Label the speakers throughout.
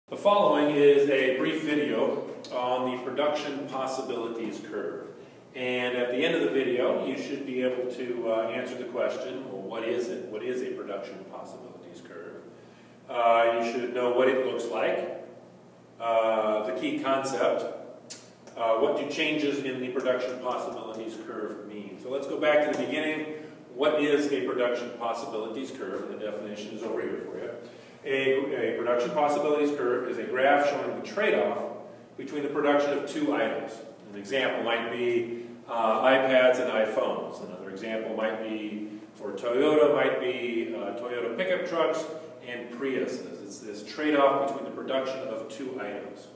Speaker 1: The following is a brief video on the production possibilities curve. And at the end of the video, you should be able to answer the question, well, what is it? What is a production possibilities curve? You should know what it looks like, the key concept, what do changes in the production possibilities curve mean. So let's go back to the beginning. What is a production possibilities curve? And the definition is over here for you. A production possibilities curve is a graph showing the trade-off between the production of two items. An example might be iPads and iPhones. Another example might be, for Toyota, might be Toyota pickup trucks and Priuses. It's this trade-off between the production of two items.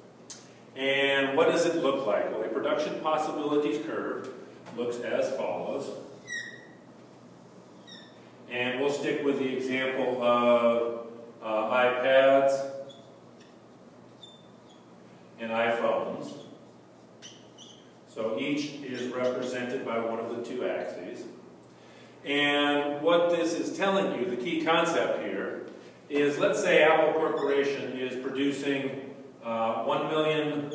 Speaker 1: And what does it look like? Well, a production possibilities curve looks as follows. And we'll stick with the example of iPads and iPhones. So each is represented by one of the two axes. And what this is telling you, the key concept here, is let's say Apple Corporation is producing 1 million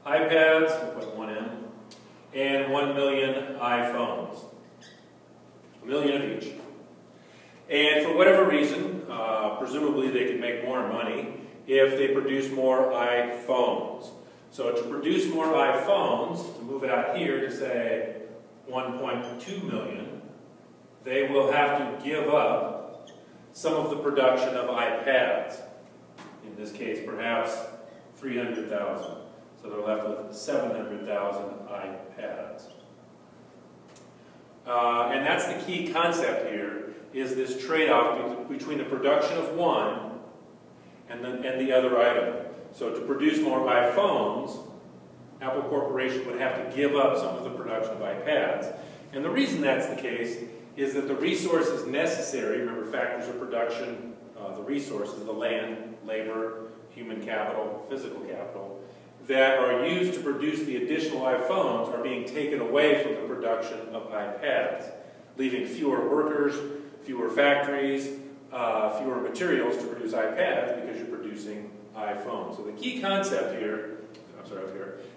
Speaker 1: iPads, we'll put one in, and 1 million iPhones. A million of each. And for whatever reason, presumably they could make more money if they produce more iPhones. So to produce more iPhones, to move it out here to say 1.2 million, they will have to give up some of the production of iPads. In this case, perhaps 300,000. So they're left with 700,000 iPads. And that's the key concept here, is this trade-off between the production of one and the other item. So to produce more iPhones, Apple Corporation would have to give up some of the production of iPads. And the reason that's the case is that the resources necessary, remember factors of production, the resources, the land, labor, human capital, physical capital, that are used to produce the additional iPhones are being taken away from the production of iPads, leaving fewer workers, fewer factories, fewer materials to produce iPads because you're producing iPhones. So the key concept here,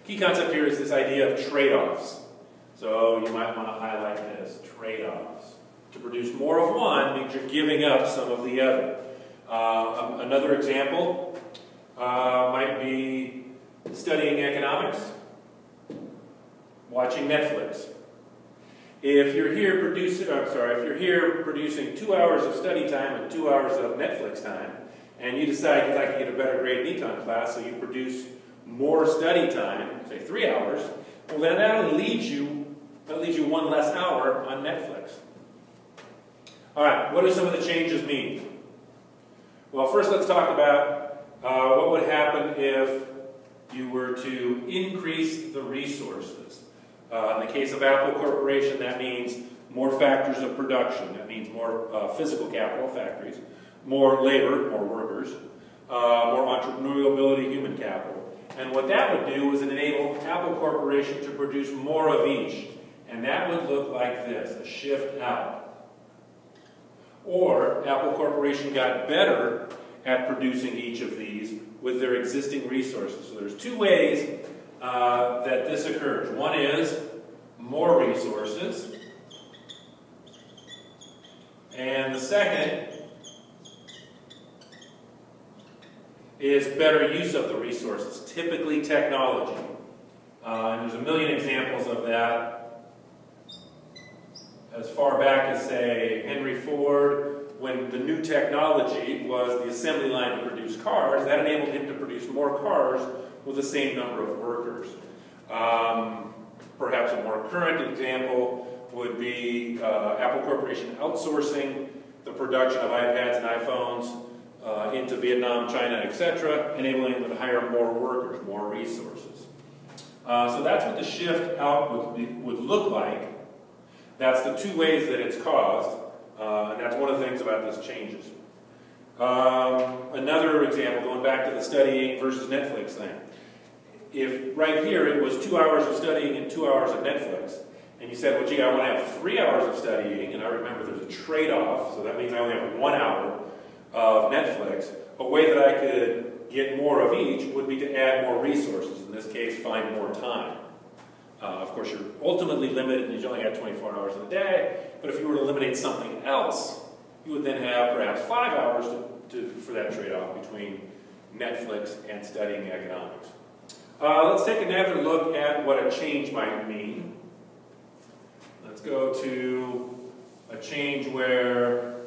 Speaker 1: key concept here is this idea of trade-offs. So you might want to highlight this, trade-offs. To produce more of one means you're giving up some of the other. Another example might be studying economics, watching Netflix. If you're here producing 2 hours of study time and 2 hours of Netflix time, and you decide you'd like to get a better grade in econ class, so you produce more study time, say 3 hours, well then that only leaves you one less hour on Netflix. All right, what do some of the changes mean? Well, first let's talk about what would happen if you were to increase the resources. In the case of Apple Corporation, that means more factors of production. That means more physical capital, factories, more labor, more workers, more entrepreneurial ability, human capital. And what that would do is enable Apple Corporation to produce more of each. And that would look like this, a shift out. Or Apple Corporation got better at producing each of these with their existing resources. So there's two ways that this occurs. One is more resources, and the second is better use of the resources, typically technology. And there's a million examples of that. As far back as, say, Henry Ford, when the new technology was the assembly line to produce cars, that enabled him to produce more cars with the same number of workers. Perhaps a more current example would be Apple Corporation outsourcing the production of iPads and iPhones into Vietnam, China, etc., enabling them to hire more workers, more resources. So that's what the shift out would look like. That's the two ways that it's caused. And that's one of the things about this changes. Another example, going back to the studying versus Netflix thing. If right here it was 2 hours of studying and 2 hours of Netflix, and you said, well, gee, I want to have 3 hours of studying, and I remember there's a trade-off, so that means I only have 1 hour get more of each would be to add more resources. In this case, find more time. Of course, you're ultimately limited and you only have 24 hours in a day, but if you were to eliminate something else, you would then have perhaps 5 hours for that trade-off between Netflix and studying economics. Let's take another look at what a change might mean. Let's go to a change where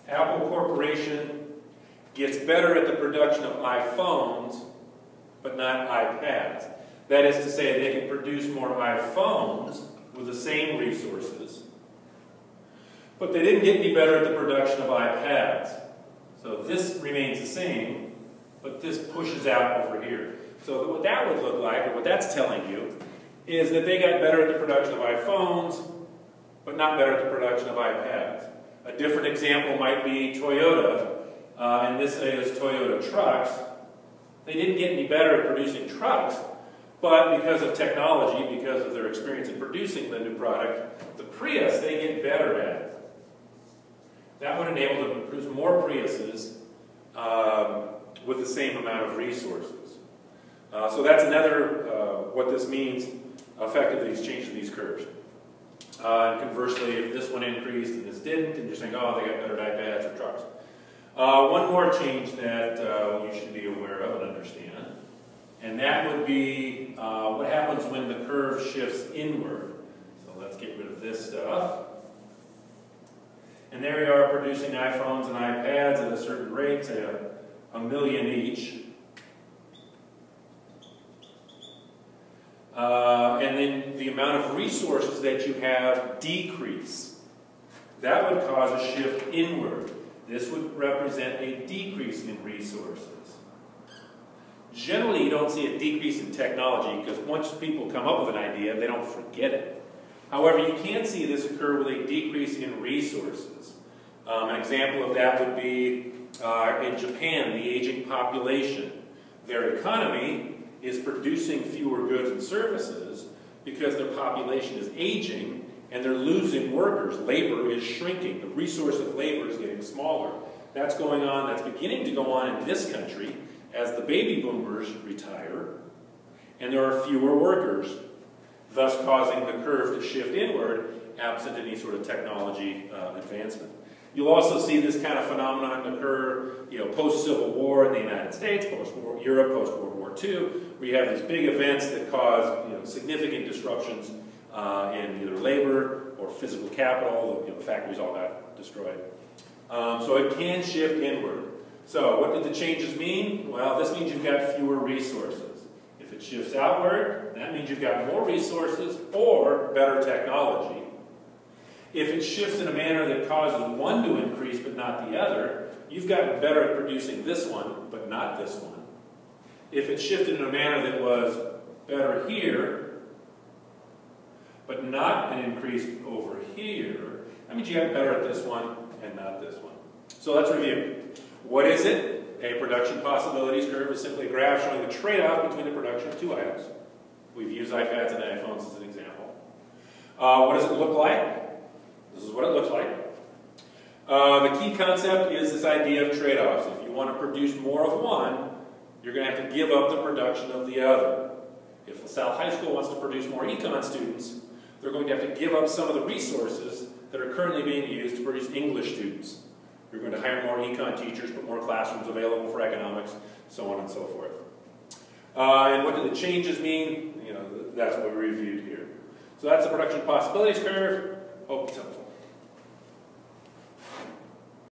Speaker 1: Apple Corporation gets better at the production of iPhones, but not iPads. That is to say, they can produce more iPhones with the same resources, but they didn't get any better at the production of iPads. So this remains the same, but this pushes out over here. So what that would look like, or what that's telling you, is that they got better at the production of iPhones, but not better at the production of iPads. A different example might be Toyota, and this is Toyota trucks. They didn't get any better at producing trucks, but because of technology, because of their experience in producing the new product, the Prius they get better at. That would enable them to produce more Priuses with the same amount of resources. So that's another, what this means, effectively, is changing these curves. And conversely, if this one increased and this didn't, and you're saying, oh, they got better at iPads or trucks. One more change that you should be aware of and understand, and that would be what happens when the curve shifts inward. So let's get rid of this stuff. And there we are producing iPhones and iPads at a certain rate, say a million each. And then the amount of resources that you have decrease. That would cause a shift inward. This would represent a decrease in resources. Generally, you don't see a decrease in technology because once people come up with an idea, they don't forget it. However, you can see this occur with a decrease in resources. An example of that would be in Japan, the aging population. Their economy is producing fewer goods and services because their population is aging and they're losing workers. Labor is shrinking. The resource of labor is getting smaller. That's going on, that's beginning to go on in this country as the baby boomers retire and there are fewer workers, thus causing the curve to shift inward absent any sort of technology advancement. You'll also see this kind of phenomenon occur, post-Civil War in the United States, post-War Europe, post-World War II, where you have these big events that cause significant disruptions in either labor or physical capital. The factories all got destroyed. So it can shift inward. So what did the changes mean? Well, this means you've got fewer resources. If it shifts outward, that means you've got more resources or better technology. If it shifts in a manner that causes one to increase but not the other, you've gotten better at producing this one but not this one. If it shifted in a manner that was better here but not an increase over here, that means you got better at this one and not this one. So let's review. What is it? A production possibilities curve is simply a graph showing the trade-off between the production of two items. We've used iPads and iPhones as an example. What does it look like? This is what it looks like. The key concept is this idea of trade-offs. If you want to produce more of one, you're going to have to give up the production of the other. If LaSalle High School wants to produce more econ students, they're going to have to give up some of the resources that are currently being used to produce English students. You're going to hire more econ teachers, put more classrooms available for economics, so on and so forth. And what do the changes mean? That's what we reviewed here. So that's the production possibilities curve. Hope it's helpful.